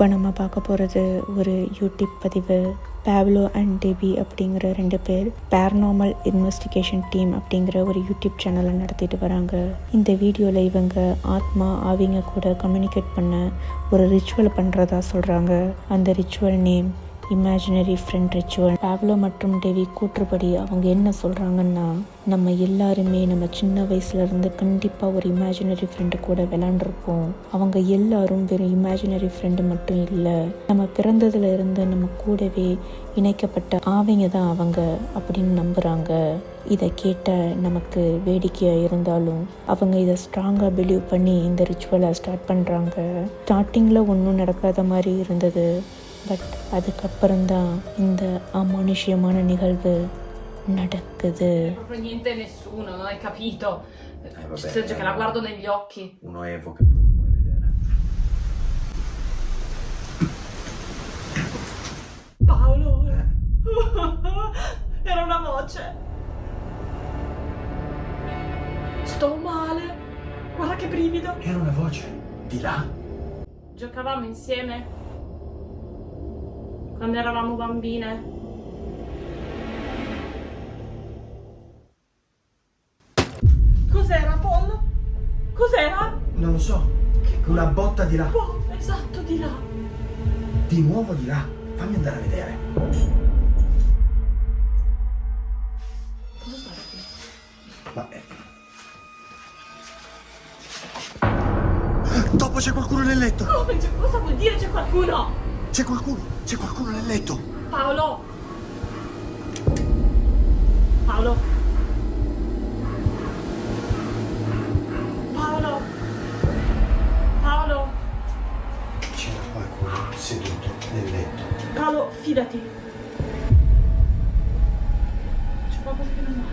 இப்போ நம்ம பார்க்க போகிறது ஒரு யூடியூப் பதிவு. பாவ்லோ அண்ட் டெபி அப்படிங்கிற 2 பேர் பேரநார்மல் இன்வெஸ்டிகேஷன் டீம் அப்படிங்கிற ஒரு யூடியூப் சேனலை நடத்திட்டு வராங்க. இந்த வீடியோவில் இவங்க ஆவிங்க கூட கம்யூனிகேட் பண்ண ஒரு ரிச்சுவல் பண்ணுறதா சொல்கிறாங்க. அந்த ritual name imaginary friend ritual. Pavlo மற்றும் டெவி கூற்றுப்படி அவங்க என்ன சொல்கிறாங்கன்னா, நம்ம எல்லாருமே நம்ம சின்ன வயசுலேருந்து கண்டிப்பாக ஒரு இமேஜினரி ஃப்ரெண்டு கூட விளாண்டுருப்போம். அவங்க எல்லாரும் வெறும் இமேஜினரி ஃப்ரெண்டு மட்டும் இல்லை, நம்ம பிறந்ததுல இருந்து நம்ம கூடவே இணைக்கப்பட்ட ஆவிங்க தான் அவங்க அப்படின்னு நம்புகிறாங்க. இதை கேட்ட நமக்கு வேடிக்கையாக இருந்தாலும் அவங்க இதை ஸ்ட்ராங்காக பிலீவ் பண்ணி இந்த ரிச்சுவலை ஸ்டார்ட் பண்ணுறாங்க. ஸ்டார்டிங்கில் ஒன்றும் நடக்காத மாதிரி இருந்தது. பட் அதுக்கப்புறம்தான் இந்த அமானுஷ்யமான நிகழ்வு நடக்குது. Niente nessuno, non hai capito? Sergio che la guardo negli occhi. Uno Evo che poi non vuoi vedere. Paolo! Era una voce. Sto male. Guarda che brivido. Era una voce di là. Giocavamo insieme quando eravamo bambine. Cos'era, Pollo? Cos'era? Non lo so. Una botta di là. Oh, esatto, di là. Di nuovo di là. Fammi andare a vedere. Cosa sta qui? Ma dopo c'è qualcuno nel letto. Come? Cosa vuol dire c'è qualcuno? C'è qualcuno nel letto. Paolo! Paolo! Paolo! Paolo! C'era qualcuno seduto nel letto. Paolo, fidati. C'è qualcosa che non va.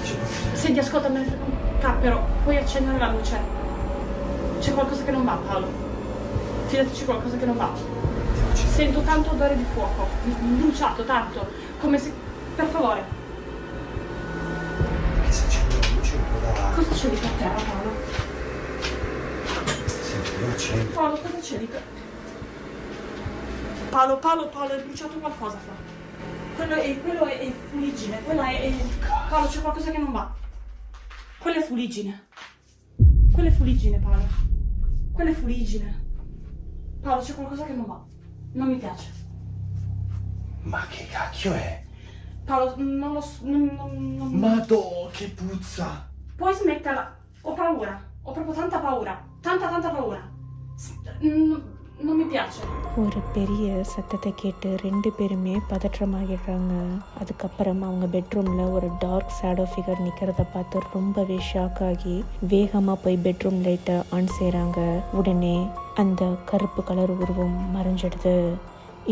C'è qualcosa. Senti, ascolta, me ne frega un cappero. Puoi accendere la luce. C'è qualcosa che non va, Paolo. Fidati, c'è qualcosa che non va. Sento tanto odore di fuoco, bruciato tanto, come se... Per favore. Che se accende la luce un po' da... Cosa c'è lì per terra, Paolo? Senti, io accendo. Paolo, cosa c'è lì per... Paolo, è bruciato qualcosa qua. Quello è fuliggine, Paolo, c'è qualcosa che non va. Quella è fuliggine. Quella è fuliggine, Paolo. Quella è fuliggine. Paolo, c'è qualcosa che non va. Non mi piace. Ma che cacchio è? Paolo, non lo so. Non... Madò, che puzza! Puoi smetterla? Ho paura. Ho proprio tanta paura. Tanta paura. Non mi piace. ஒரு பெரிய சத்தத்தை கேட்டு 2 பேருமே பதற்றமாகிடுறாங்க. அதுக்கப்புறம் அவங்க பெட்ரூமில் ஒரு dark shadow figure நிற்கிறத பார்த்து ரொம்பவே ஷாக் ஆகி வேகமாக போய் பெட்ரூம் லைட்டை ஆன் செய்கிறாங்க. உடனே அந்த கருப்பு கலர் உருவம் மறைஞ்சிடுது.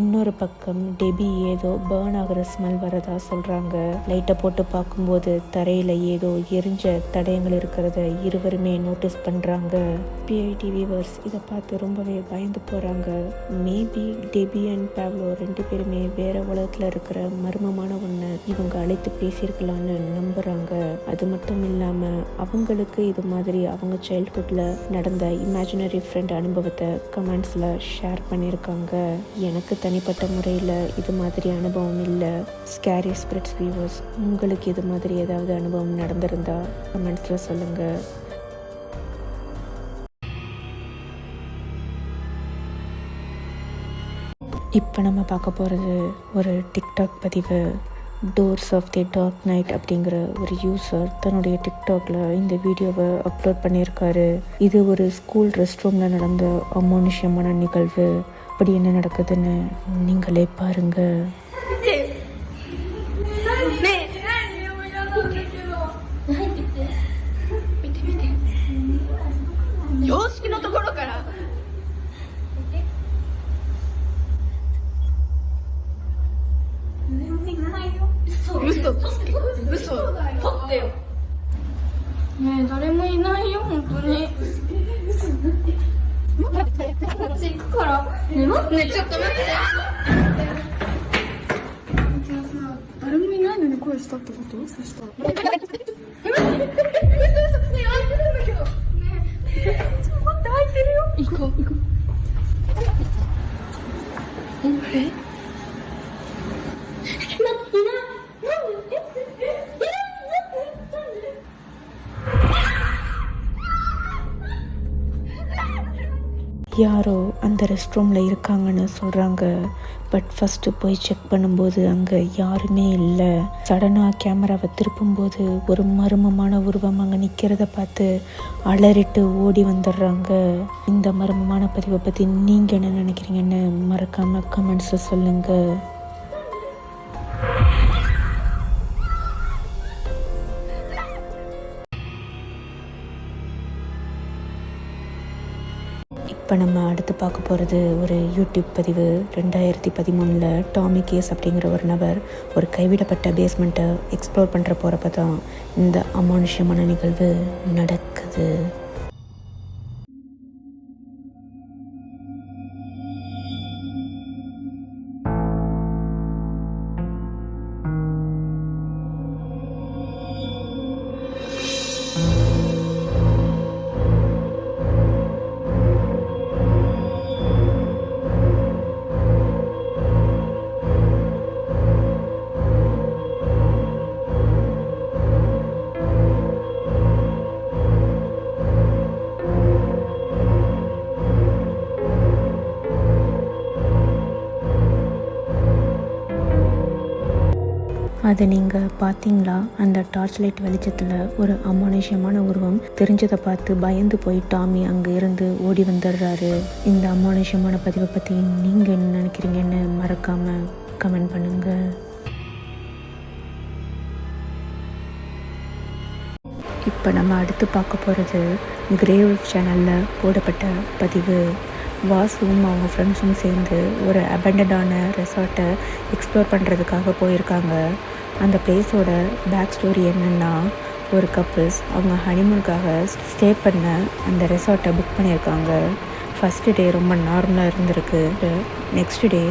இன்னொரு பக்கம் டெபி ஏதோ பேர்ன் ஆகிற ஸ்மெல் வரதா சொல்கிறாங்க. லைட்டை போட்டு பார்க்கும்போது தரையில் ஏதோ எரிஞ்ச தடயங்கள் இருக்கிறத இருவருமே நோட்டீஸ் பண்ணுறாங்க. பிஐடி வியூவர்ஸ் இதை பார்த்து ரொம்பவே பயந்து போகிறாங்க. மேபி டெபி அண்ட் பாவ்லோ 2 பேருமே வேற உலகத்தில் இருக்கிற மர்மமான ஒன்று இவங்க அழைத்து பேசியிருக்கலான்னு நம்புகிறாங்க. அது மட்டும் இல்லாமல் அவங்களுக்கு இது மாதிரி அவங்க சைல்ட்ஹுட்டில் நடந்த இமேஜினரி ஃப்ரெண்ட் அனுபவத்தை கமெண்ட்ஸில் ஷேர் பண்ணியிருக்காங்க. எனக்கு தனிப்பட்ட முறையில் இது மாதிரி அனுபவம் இல்லை. ஸ்கேரி ஸ்பிரிட்ஸ் வியூவர்ஸ், உங்களுக்கு இது மாதிரி ஏதாவது அனுபவம் நடந்திருந்தா கமெண்ட்ஸில் சொல்லுங்கள். இப்போ நம்ம பார்க்க போகிறது ஒரு டிக்டாக் பதிவு. Doors of the dark night அப்படிங்கிற ஒரு யூசர் தன்னுடைய டிக்டாக்ல இந்த வீடியோவை அப்லோட் பண்ணியிருக்காரு. இது ஒரு ஸ்கூல் ரெஸ்ட் ரூமில் நடந்த அமானுஷ்யமான நிகழ்வு. அப்படி என்ன நடக்குதுன்னு நீங்களே பாருங்க.嘘撮ってよ。ねえ、誰もいないよ、本当に。こっち行くから。ね、待って、ちょっと待って。誰もいないのに声したってこと？そしたら。嘘、ねえ、開いてるんだけど。ねえ。யாரோ அந்த ரெஸ்ட் ரூமில் இருக்காங்கன்னு சொல்கிறாங்க. பட் ஃபஸ்ட்டு போய் செக் பண்ணும்போது அங்கே யாருமே இல்லை. சடனாக கேமராவை திருப்பும்போது ஒரு மர்மமான உருவம் அங்கே நிற்கிறத பார்த்து அலறிட்டு ஓடி வந்துடுறாங்க. இந்த மர்மமான பதிவை பற்றி நீங்கள் என்ன நினைக்கிறீங்கன்னு மறக்காமல் கமெண்ட்ஸில் சொல்லுங்கள். இப்போ நம்ம அடுத்து பார்க்க போகிறது ஒரு யூடியூப் பதிவு. 2013 டாமி கேஸ் அப்படிங்கிற ஒரு நபர் ஒரு கைவிடப்பட்ட பேஸ்மெண்ட்டை எக்ஸ்ப்ளோர் பண்ணுற போகிறப்ப தான் இந்த அமானுஷ்யமான நிகழ்வு நடக்குது. அதை நீங்கள் பார்த்தீங்களா? அந்த டார்ச் லைட் வெளிச்சத்தில் ஒரு அமானுஷ்யமான உருவம் தெரிஞ்சதை பார்த்து பயந்து போய் டாமி அங்கே இருந்து ஓடி வந்துடுறாரு. இந்த அமானுஷ்யமான பதிவை பற்றி நீங்கள் என்ன நினைக்கிறீங்கன்னு மறக்காமல் கமெண்ட் பண்ணுங்கள். இப்போ நம்ம அடுத்து பார்க்க போகிறது கிரேவ் சேனலில் போடப்பட்ட பதிவு. வாசுவும் அவங்க ஃப்ரெண்ட்ஸும் சேர்ந்து ஒரு அபண்டடான ரெசார்ட்டை எக்ஸ்ப்ளோர் பண்ணுறதுக்காக போயிருக்காங்க. அந்த பிளேஸோட பேக் ஸ்டோரி என்னென்னா, ஒரு கப்புள்ஸ் அவங்க ஹனிமூனுக்காக ஸ்டே பண்ண அந்த ரெசார்ட்டை புக் பண்ணியிருக்காங்க. ஃபஸ்ட்டு டே ரொம்ப நார்மலாக இருந்திருக்கு. நெக்ஸ்ட் டே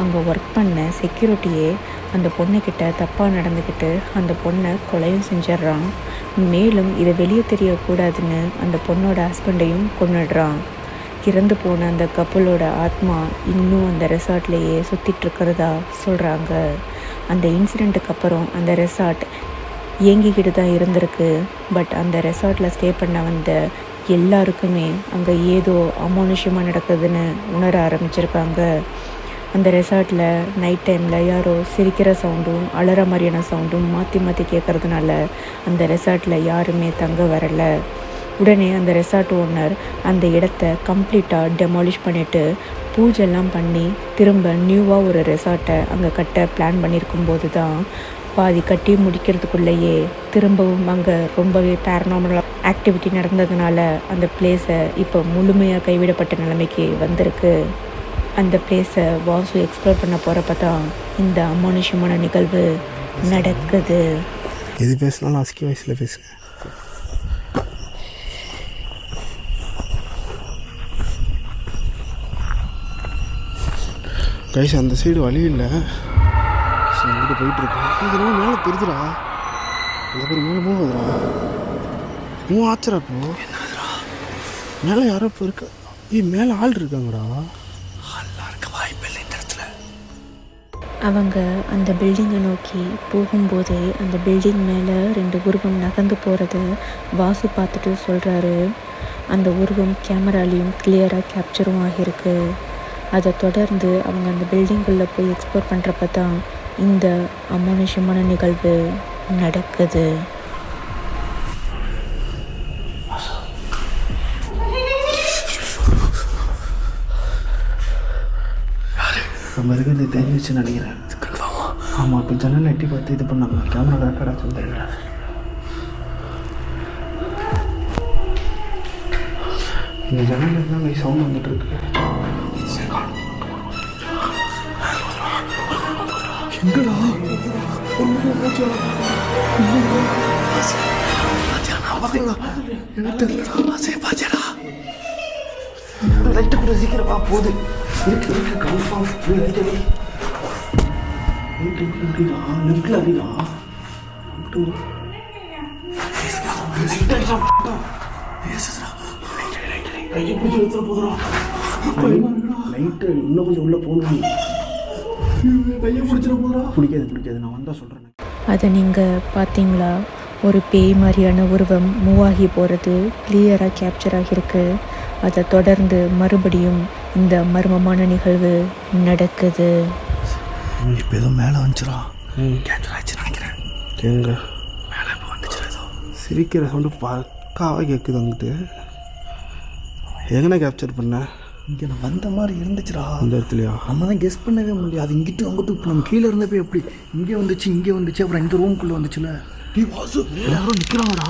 அங்கே ஒர்க் பண்ண செக்யூரிட்டியே அந்த பொண்ணுக்கிட்ட தப்பாக நடந்துக்கிட்டு அந்த பொண்ணை கொலையும் செஞ்சிட்றான். மேலும் இதை வெளியே தெரியக்கூடாதுன்னு அந்த பொண்ணோட ஹஸ்பண்டையும் கொன்னுடுறான். இறந்து போன அந்த கப்புளோட ஆத்மா இன்னும் அந்த ரெசார்ட்லேயே சுற்றிட்டுருக்கிறதா சொல்கிறாங்க. அந்த இன்சிடெண்ட்டுக்கு அப்புறம் அந்த ரெசார்ட் இயங்கிக்கிட்டு தான் இருந்திருக்கு. பட் அந்த ரெசார்ட்டில் ஸ்டே பண்ண வந்த எல்லாருக்குமே அங்கே ஏதோ அமானுஷ்யமாக நடக்குதுன்னு உணர ஆரம்பிச்சிருக்காங்க. அந்த ரெசார்ட்டில் நைட் டைமில் யாரோ சிரிக்கிற சவுண்டும் அலற மாதிரியான சவுண்டும் மாற்றி மாற்றி கேட்குறதுனால அந்த ரெசார்ட்டில் யாருமே தங்க வரலை. உடனே அந்த ரெசார்ட் ஓனர் அந்த இடத்த கம்ப்ளீட்டாக டெமாலிஷ் பண்ணிவிட்டு பூஜெல்லாம் பண்ணி திரும்ப நியூவாக ஒரு ரெசார்ட்டை அங்கே கட்ட பிளான் பண்ணியிருக்கும்போது தான் பாதி கட்டி முடிக்கிறதுக்குள்ளேயே திரும்பவும் அங்கே ரொம்பவே பேரநார்மல் ஆக்டிவிட்டி நடந்ததுனால அந்த பிளேஸை இப்போ முழுமையாக கைவிடப்பட்ட நிலைமைக்கு வந்திருக்கு. அந்த பிளேஸை வாசு எக்ஸ்ப்ளோர் பண்ண போகிறப்ப தான் இந்த அமானுஷ்யமான நிகழ்வு நடக்குது. எது பேசினாலும் அஸ்கி வயசில் பேசுங்க. கைஸ் அந்த சைடு வழி இல்லை, அங்கிட்டு போயிட்டுருக்கோம். இதெல்லாம் மேலே தெரிஞ்சுடா, அந்த பேர் மேலே போகுதுடா. மூணு ஆச்சரா இப்போ மேலே யாரோ இப்போ இருக்கா? மேலே ஆள் இருக்காங்கடா. ஆள்லாம் இருக்க வாய்ப்பு இல்லை இந்த இடத்துல. அவங்க அந்த பில்டிங்கை நோக்கி போகும்போதே அந்த பில்டிங் மேலே 2 உருவம் நகர்ந்து போகிறத வாசு பார்த்துட்டு சொல்கிறாரு. அந்த உருவம் கேமராலையும் கிளியராக கேப்சரும் ஆகியிருக்கு. அதை தொடர்ந்து அவங்க அந்த பில்டிங்குள்ளே போய் எக்ஸ்ப்ளோர் பண்ணுறப்ப தான் இந்த அமானுஷ்யமான நிகழ்வு நடக்குது. நம்ம இருக்கிறது தெரிஞ்சிச்சு நினைக்கிறேன். ஆமாம், இப்போ ஜன்னல் எட்டி பார்த்து இது பண்ணாங்க. கேமரா ரெக்கார்டாக சொல்லுங்க. இந்த ஜன்னல் இருந்தால் கை சவுண்ட் வந்துட்டு இருக்கு. எங்கடா லைட்டு கூட சீக்கிரமா போகுது. இருக்கு கன்ஃபார்ம். லெஃப்ட்ல அடிடா. லைட்டு இன்னும் கொஞ்சம் உள்ள போகணும். கையை பிடிச்சிட போகிறா. பிடிக்காது, நான் வந்தால் சொல்கிறேன். அதை நீங்கள் பார்த்தீங்களா? ஒரு பேய் மாதிரியான உருவம் மூவ் ஆகி போகிறது கிளியராக கேப்சர் ஆகியிருக்கு. அதை தொடர்ந்து மறுபடியும் இந்த மர்மமான நிகழ்வு நடக்குது. இப்போ ஏதோ மேலே வந்துச்சுரா. கேப்சர் ஆச்சு நினைக்கிறேன். எங்க மேலே இப்போ வந்துச்சுரா ஏதோ. சிரிக்கிற சவுண்டு பக்காவாக கேட்குது அங்கிட்டு. எங்கண்ணா கேப்சர் பண்ண? இங்கே நான் வந்த மாதிரி இருந்துச்சுரா. அந்த இடத்துலையா? நம்ம தான் கெஸ் பண்ணவே முடியாது. அது இங்கிட்டு அங்கிட்டு இப்போ நம்ம கீழே இருந்தப்போ எப்படி இங்கே வந்துச்சு அப்புறம் இந்த ரூம்குள்ளே வந்துச்சுல. நீ வாசு யாரும் நிற்கிறாங்கடா.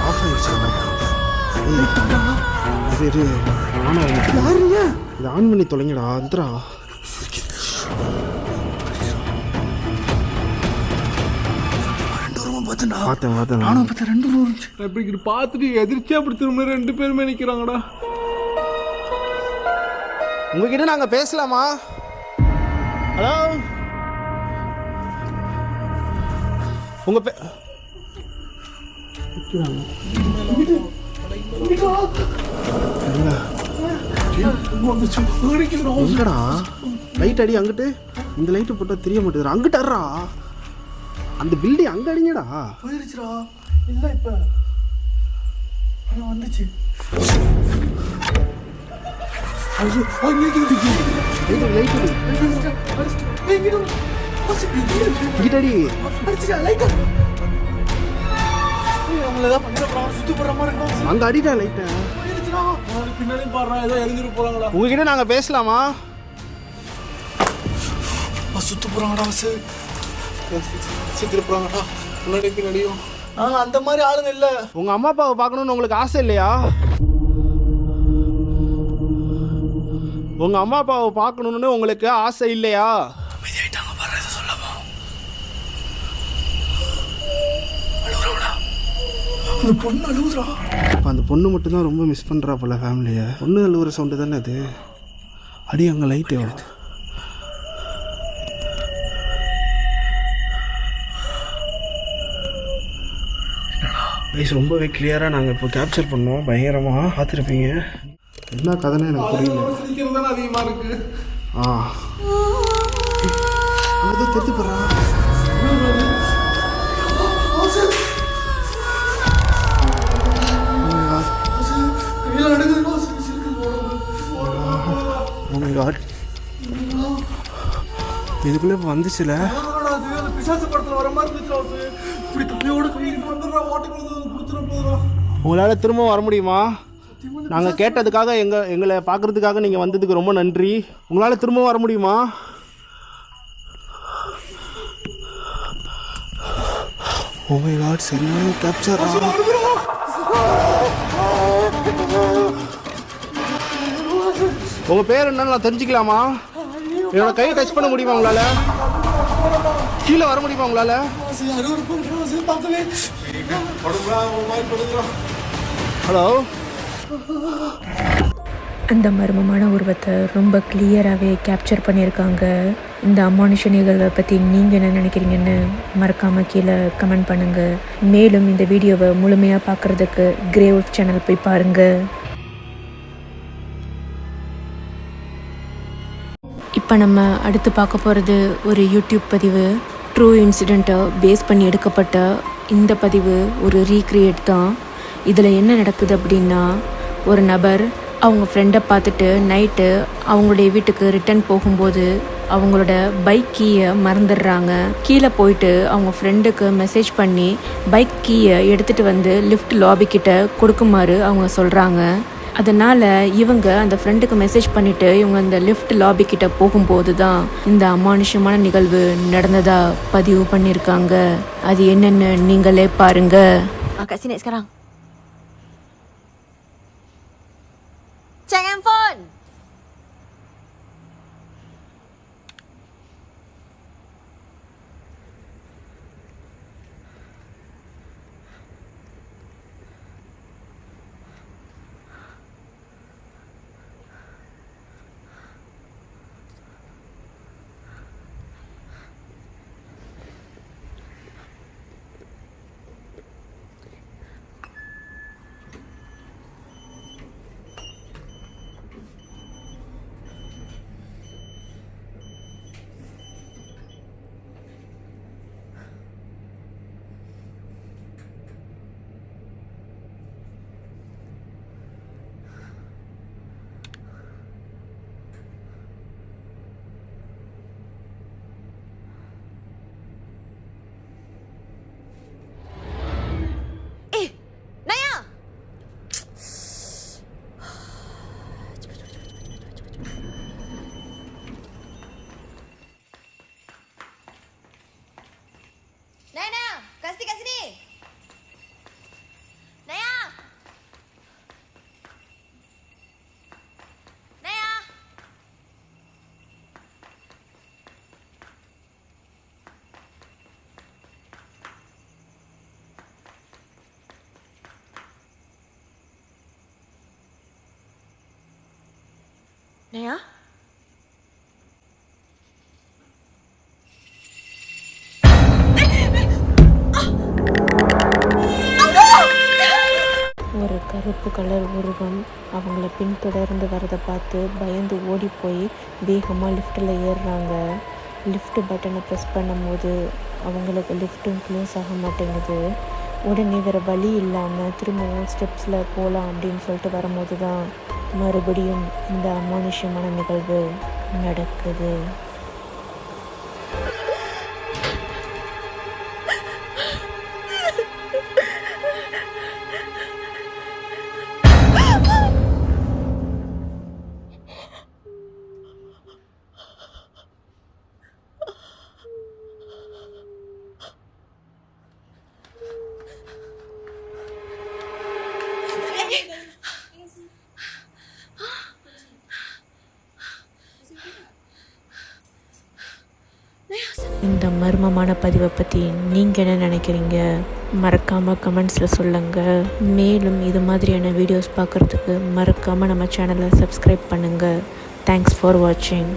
ஆஃப் ஆயிடுச்சு. சரி யாருங்க இதை ஆன் பண்ணி தொலைங்கடா. அந்தரா பார்த்தேன். நானும் பார்த்தேன் 2 ரூம் இருந்துச்சு. இப்படி பார்த்துட்டு எதிர்த்து அப்படி திரும்ப 2 பேருமே நிற்கிறாங்கடா. உங்ககிட்ட நாங்கள் பேசலாமா? ஹலோ, உங்க எங்கடா லைட் அடி அங்கிட்டு. இந்த லைட்டு போட்டால் தெரிய மாட்டேங்குது. அங்கிட்டு அறா அந்த பில்டிங் அங்கே அடிங்கடா. போயிருச்சுடா. இல்லை இப்போ வந்துச்சு. கிட்டடி அங்க அடிடா லைட்ட. உங்ககிட்ட நாங்க பேசலாமா? சுத்து போறாங்கடா. சுத்திட்டு போறாங்கடா. முன்னாடி பின்னாடியும். நாங்கள் அந்த மாதிரி ஆளுங்க இல்லை. உங்க அம்மா அப்பாவை பார்க்கணும்னு உங்களுக்கு ஆசை இல்லையா? உங்க அம்மா அப்பாவை பார்க்கணும்னு உங்களுக்கு ஆசை இல்லையா? அந்த பொண்ணு அழுகுறா. இப்போ அந்த பொண்ணு மட்டும்தான் ரொம்ப மிஸ் பண்ணுறா போல ஃபேமிலியை. பொண்ணு அழுகுற சவுண்டு தானே அது. அடி அங்கே லைட்டு வருது. ரொம்பவே கிளியராக நாங்கள் இப்போ கேப்சர் பண்ணோம். பயங்கரமாக பார்த்துருப்பீங்க. என்ன கதைன்னு எனக்கு புரியல. அதிகமாக இருக்கு. அங்கே தெரிஞ்சு போகிறா. இதுக்குள்ளே இப்போ வந்துச்சுல. உங்களால் திரும்ப வர முடியுமா? நாங்கள் கேட்டதுக்காக எங்களை பார்க்குறதுக்காக நீங்கள் வந்ததுக்கு ரொம்ப நன்றி. உங்களால் திரும்ப வர முடியுமா? ஓ மை காட், சரியான கேப்சர். உங்கள் பேர் என்னன்னு நான் தெரிஞ்சுக்கலாமா? என்னோட கையை டச் பண்ண முடியுமா உங்களால்? கீழே வர முடியுமா உங்களால்? ஹலோ. அந்த மர்மமான உருவத்தை ரொம்ப கிளியராகவே கேப்சர் பண்ணியிருக்காங்க. இந்த அமானுஷ நிகழ்வை பற்றி நீங்கள் என்ன நினைக்கிறீங்கன்னு மறக்காமல் கீழே கமெண்ட் பண்ணுங்கள். மேலும் இந்த வீடியோவை முழுமையாக பார்க்குறதுக்கு கிரே உல்ஃப் சேனல் போய் பாருங்கள். இப்போ நம்ம அடுத்து பார்க்க போகிறது ஒரு யூடியூப் பதிவு. ட்ரூ இன்சிடெண்ட்டை பேஸ் பண்ணி எடுக்கப்பட்ட இந்த பதிவு ஒரு ரீக்ரியேட் தான். இதில் என்ன நடக்குது அப்படின்னா, ஒரு நபர் அவங்க ஃப்ரெண்டை பார்த்துட்டு நைட்டு அவங்களுடைய வீட்டுக்கு ரிட்டர்ன் போகும்போது அவங்களோட பைக் கீயை மறந்துடுறாங்க. கீழே போயிட்டு அவங்க ஃப்ரெண்டுக்கு மெசேஜ் பண்ணி பைக் கீயை எடுத்துகிட்டு வந்து லிஃப்ட் லாபிக்கிட்ட கொடுக்குமாறு அவங்க சொல்கிறாங்க. அதனால் இவங்க அந்த ஃப்ரெண்டுக்கு மெசேஜ் பண்ணிவிட்டு இவங்க அந்த லிஃப்ட் லாபிக்கிட்ட போகும்போது தான் இந்த அமானுஷமான நிகழ்வு நடந்ததா பதிவு பண்ணியிருக்காங்க. அது என்னென்னு நீங்களே பாருங்கள். Kat sini sekarang. Check handphone. Naya, kat sini. Naya. Naya. Naya? ஒரு கருப்பு கலர் உருவம் அவங்கள பின்தொடர்ந்து வரதை பார்த்து பயந்து ஓடி போய் வேகமாக லிஃப்ட்டில் ஏறுறாங்க. லிஃப்ட் பட்டனை ப்ரெஸ் பண்ணும்போது அவங்களுக்கு லிஃப்ட்டும் க்ளோஸ் ஆக மாட்டேங்குது. உடனே வேறு வழி இல்லாமல் திரும்பவும் ஸ்டெப்ஸில் போகலாம் அப்படின்னு சொல்லிட்டு வரும்போது தான் மறுபடியும் இந்த அமானுஷ்யமான நிகழ்வு நடக்குது. இந்த மர்மமான பதிவை பற்றி நீங்கள் என்ன நினைக்கிறீங்க? மறக்காமல் கமெண்ட்ஸில் சொல்லுங்கள். மேலும் இது மாதிரியான வீடியோஸ் பார்க்குறதுக்கு மறக்காமல் நம்ம சேனலை சப்ஸ்கிரைப் பண்ணுங்கள். தேங்க்ஸ் ஃபார் வாட்சிங்.